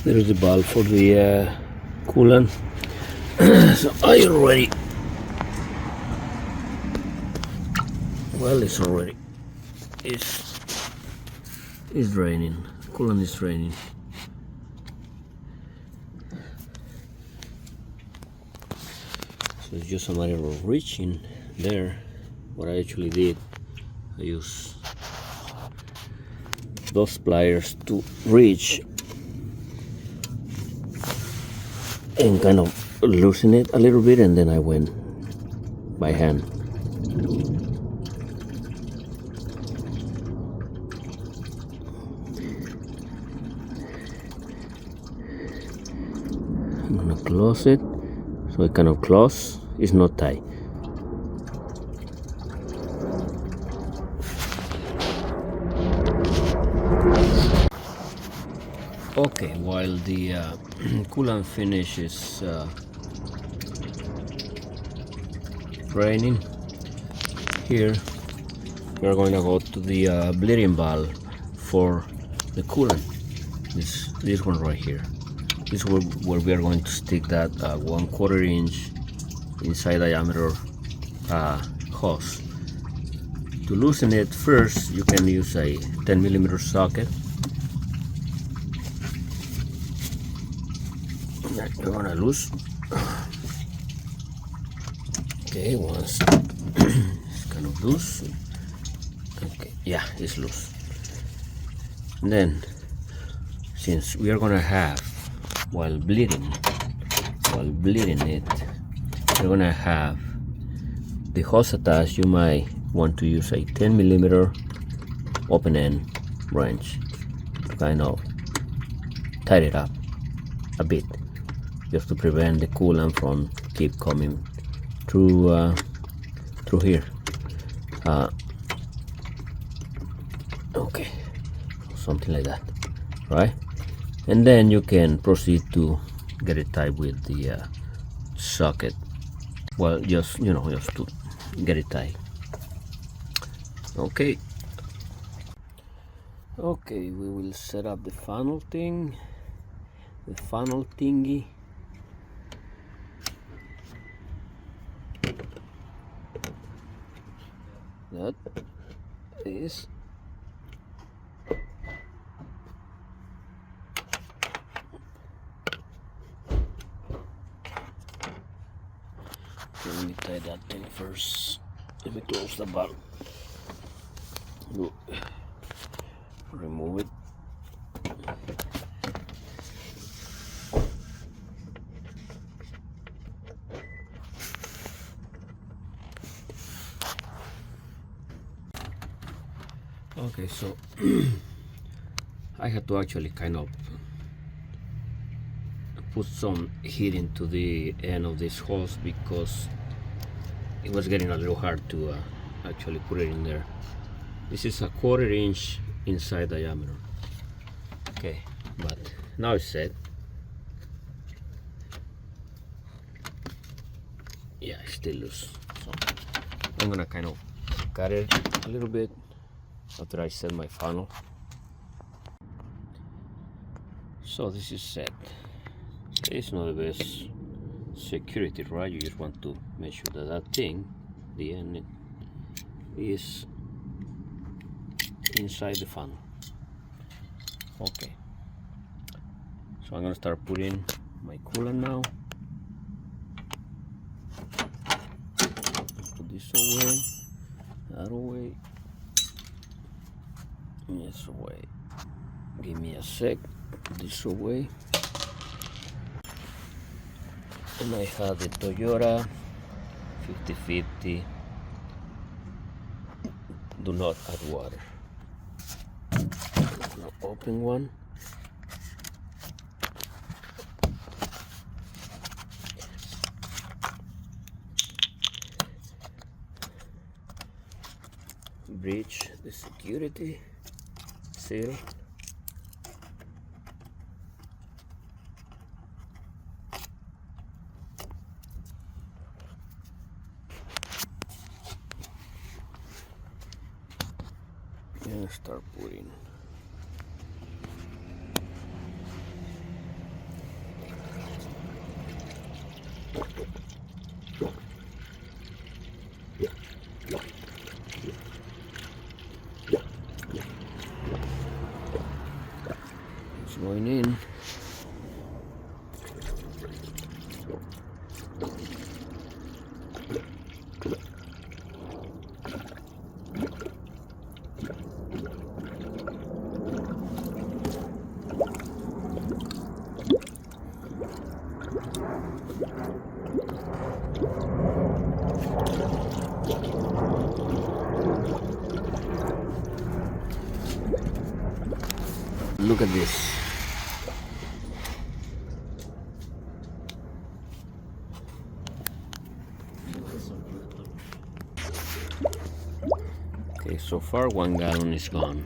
There's the valve for the coolant. So are you ready? Well, it's already. It's raining. Coolant is raining. So it's just a matter of reaching there. What I actually did, I used those pliers to reach and kind of loosen it a little bit, and then I went by hand. I'm gonna close it, so it kind of close. It's not tight. Okay, while the coolant finishes draining, here we're going to go to the bleeding valve for the coolant. This one right here. This is where we are going to stick that 1/4 inch inside diameter hose. To loosen it, first you can use a 10mm socket. You're gonna loose. Okay, once it's kind of loose. Okay, yeah, it's loose. And then, since we are gonna have, while bleeding it, we're gonna have the hose attached. You might want to use a 10mm open end wrench to kind of tighten it up a bit, just to prevent the coolant from keep coming through here. Okay, something like that, right? And then you can proceed to get it tight with the socket. Well, just to get it tight. Okay, we will set up the funnel thingy. That is let me tie that thing first. Let me close the valve. Remove it. Okay, so I had to actually kind of put some heat into the end of this hose because it was getting a little hard to actually put it in there. This is a 1/4 inch inside diameter. Okay, but now it's set. Yeah, it's still loose. So I'm gonna kind of cut it a little bit after I set my funnel. So this is set. It's not the best security, right? You just want to make sure that that thing, the end, is inside the funnel. Okay, so I'm gonna start putting my coolant now. Put this away, that away, this away. Give me a sec. Put this away. And I have the Toyota 5050. Do not add water. Now open one. Breach the security seal. And start putting Look at this. Okay, so far 1 gallon is gone.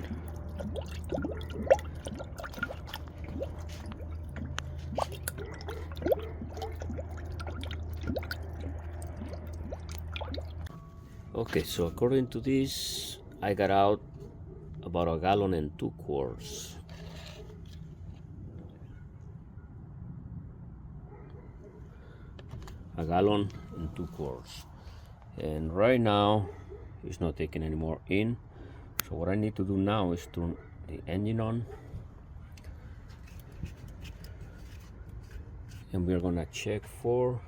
Okay, so according to this, I got out about 1 gallon and 2 quarts. A gallon and 2 quarts. And right now, it's not taking any more in. So what I need to do now is turn the engine on. And we're gonna check for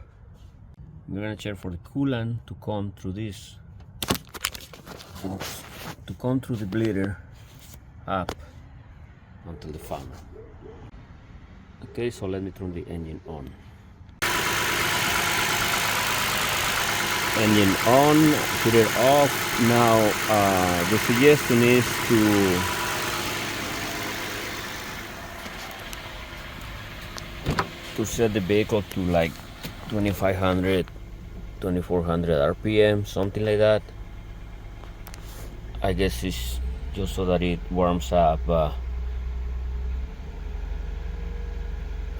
the coolant to come through this. To come through the bleeder up until the funnel. Okay, so let me turn the engine on. Engine on, heater off. Now the suggestion is to set the vehicle to like 2500, 2400 RPM, something like that. I guess it's just so that it warms up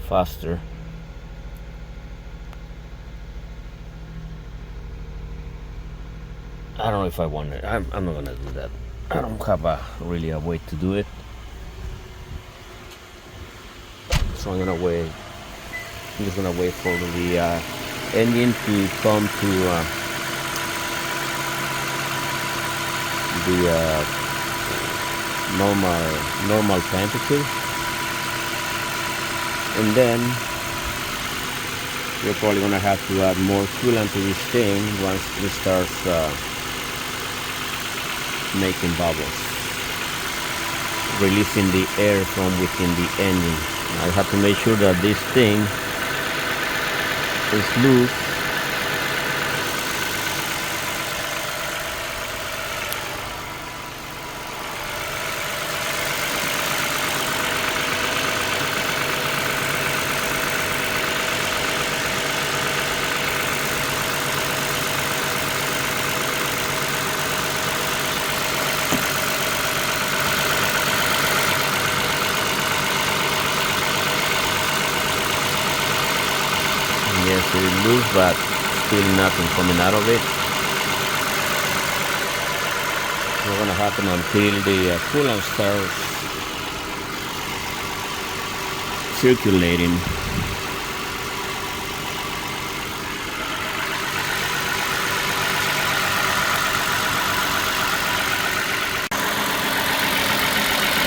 faster. I don't know if I want it. I'm not gonna do that. I don't have really a way to do it. So I'm just gonna wait for the engine to come to the normal temperature, and then you're probably gonna have to add more coolant to this thing once it starts making bubbles, releasing the air from within the engine. I have to make sure that this thing is loose. Yes, it is loose, but still nothing coming out of it. It's not gonna happen until the coolant starts circulating.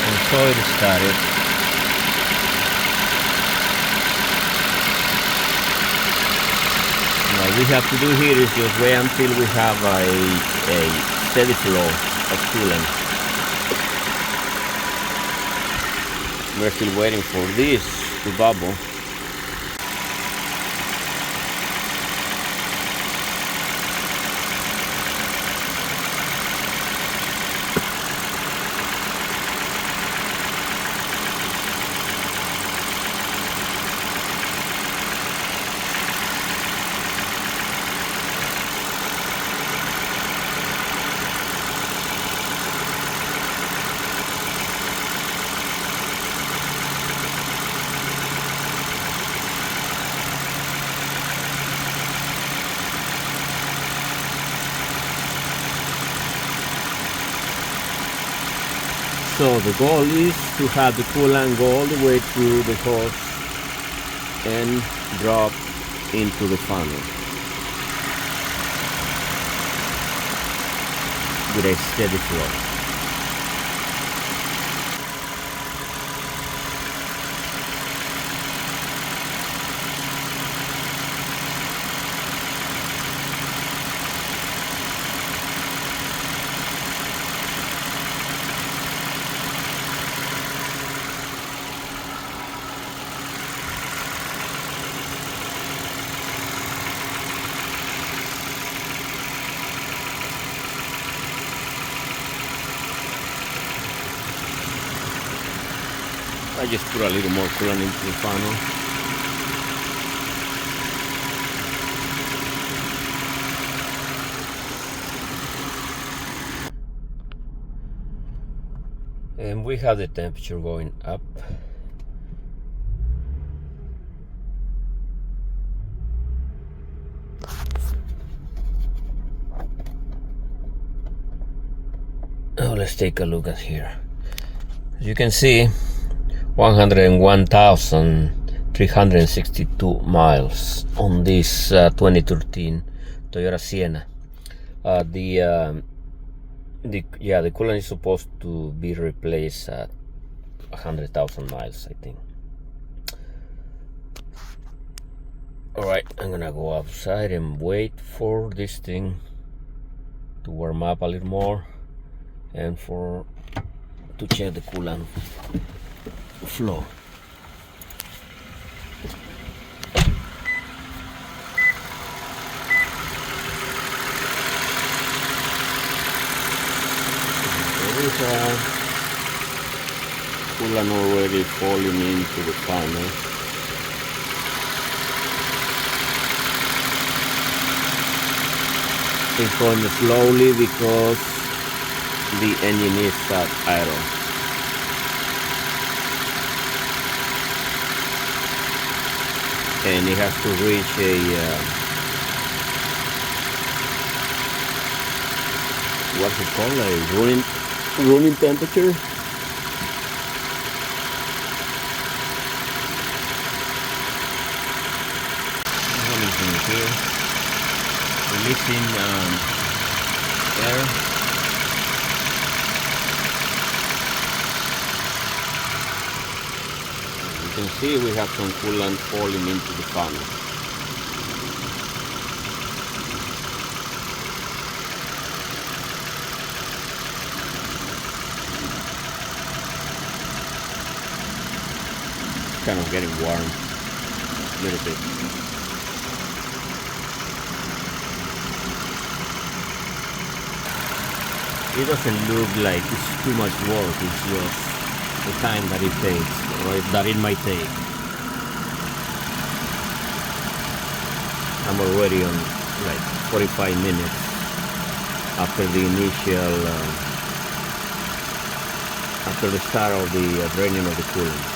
And so it started. What we have to do here is just wait until we have a steady flow of coolant. We're still waiting for this to bubble. So the goal is to have the coolant go all the way through the hose and drop into the funnel with a steady flow. I just put a little more coolant into the funnel. And we have the temperature going up. Now let's take a look at here. As you can see, 101,362 miles on this 2013 Toyota Sienna. The coolant is supposed to be replaced at 100,000 miles, I think. All right, I'm gonna go outside and wait for this thing to warm up a little more and to check the coolant flow. There is coolant already falling into the funnel. It's going slowly because the engine is at idle. And it has to reach a what's it called, a running temperature. This one is in here, releasing air. You can see we have some coolant falling into the funnel. Kind of getting warm a little bit. It doesn't look like it's too much work, it's just the time that it takes, or that it might take. I'm already on like 45 minutes after the initial, after the start of the draining of the coolant.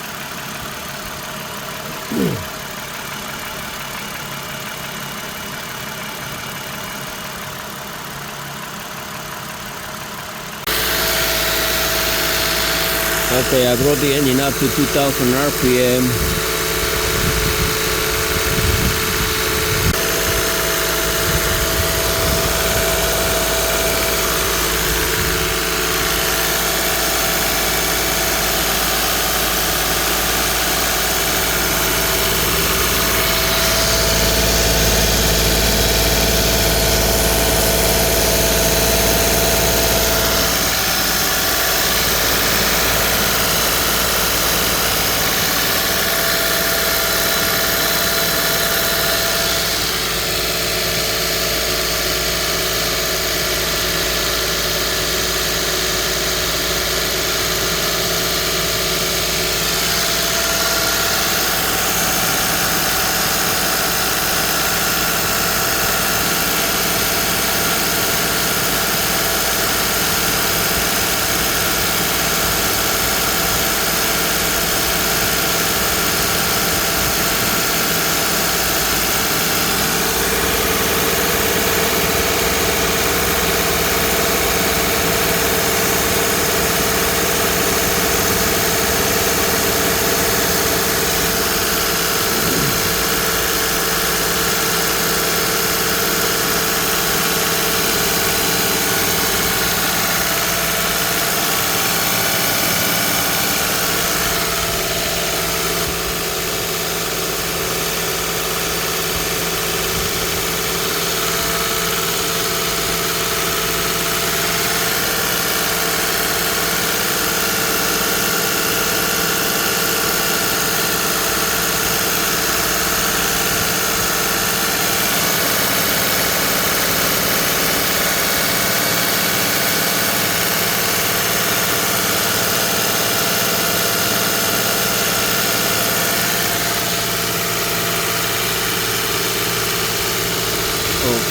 Okay, I brought the engine up to 2000 RPM.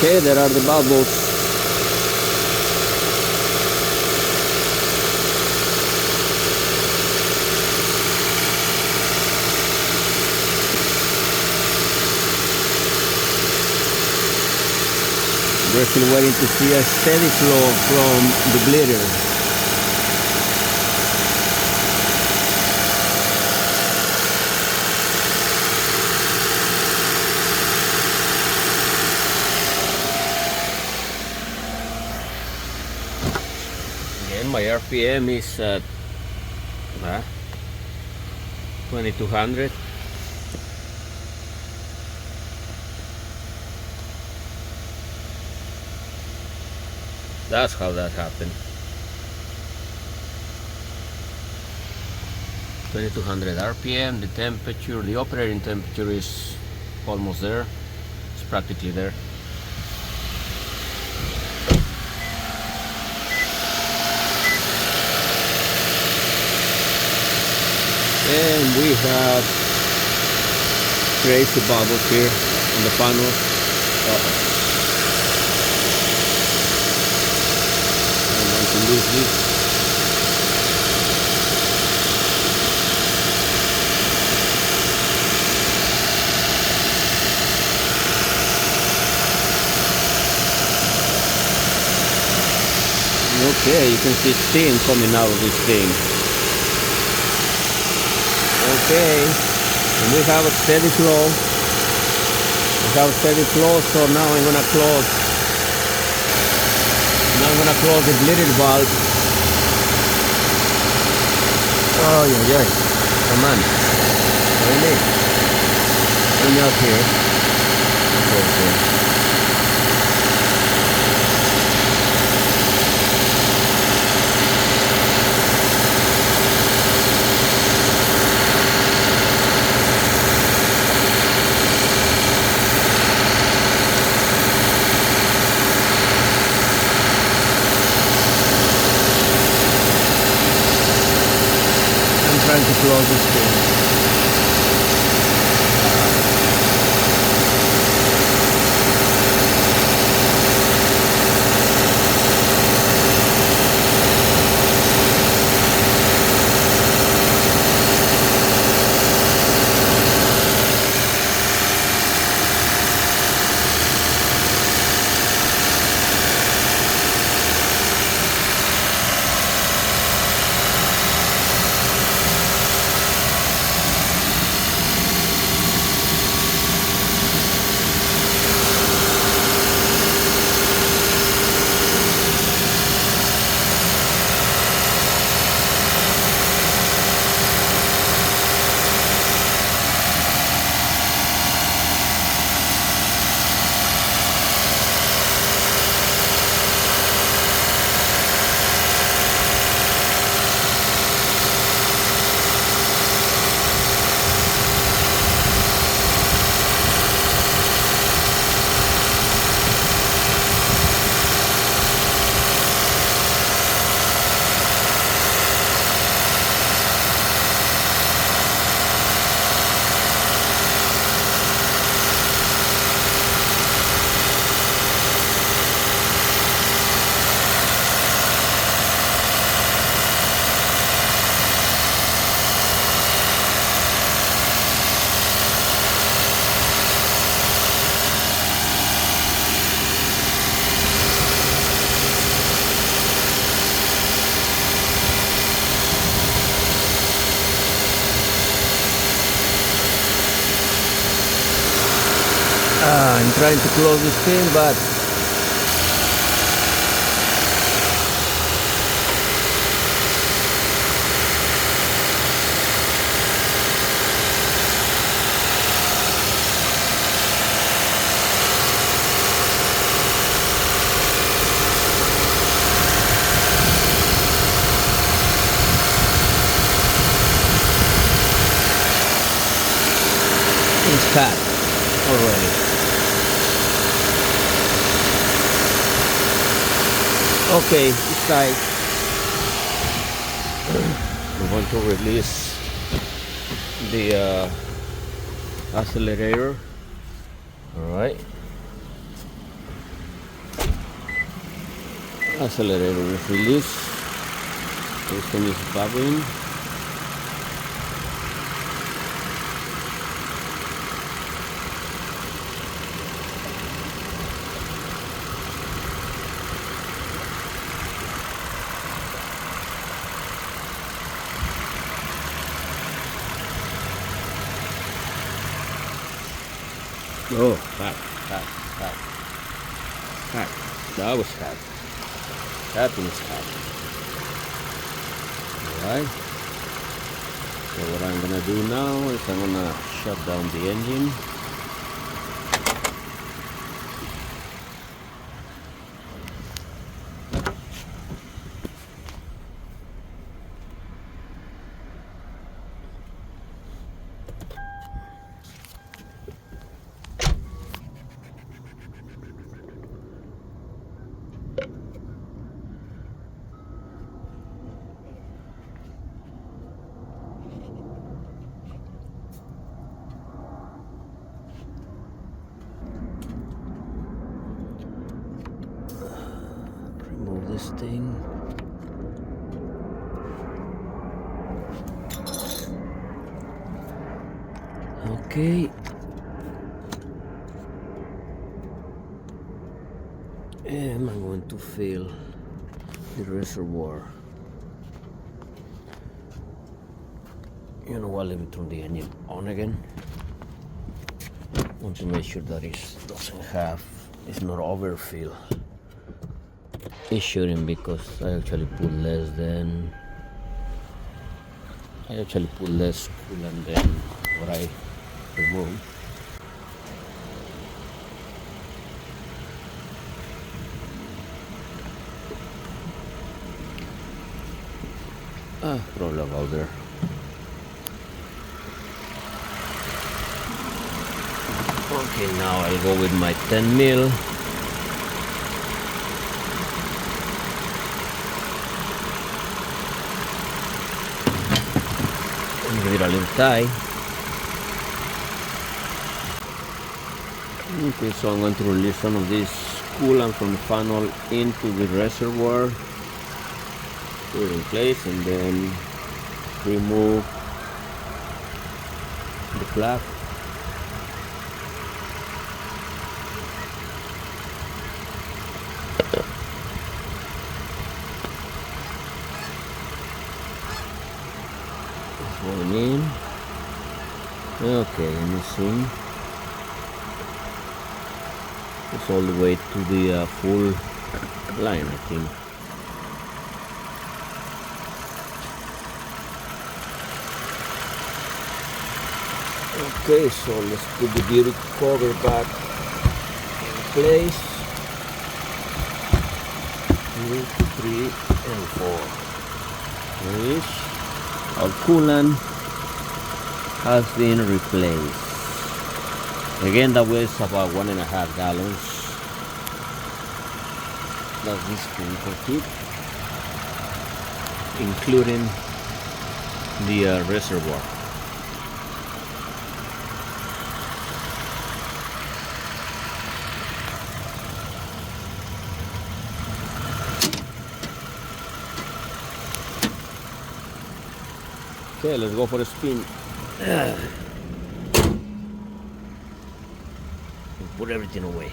Okay, there are the bubbles. We're still waiting to see a steady flow from the glitter. Again, my RPM is at 2200. That's how that happened. 2200 RPM. The temperature, the operating temperature is almost there. It's practically there. And we have crazy bubbles here on the panel. To lose this. Okay, you can see steam coming out of this thing. Okay, and we have a steady flow. We have a steady flow, so now I'm gonna close. Now I'm gonna close the glitter valve. Oh yeah. Come on. Really? Bring me up here. Okay. Trying to close this thing. I'm trying to close this thing, but it's cut already. Okay, it's tight. I'm going to release the accelerator. All right. Accelerator is released. This thing is bubbling. Oh, hot. That was hot. That is hot. Alright. So what I'm gonna do now is I'm gonna shut down the engine. Remove this thing. Okay. And I'm going to fill the reservoir. You know what, let me turn the engine on again. Want to make sure that it's not overfill. It shouldn't, because I actually put less coolant than what I removed. Probably about there. Okay, now I'll go with my 10 mil. Give it a little tight. Okay, so I'm going to release some of this coolant from the funnel into the reservoir. Put it in place and then remove the plug. Going in. Okay, let me see. It's all the way to the full line, I think. Okay, so let's put the beauty cover back in place. 2, 3, and 4. Our coolant has been replaced. Again, that weighs about 1.5 gallons. That's this chemical kit, including the reservoir. Okay, let's go for a spin. Put everything away.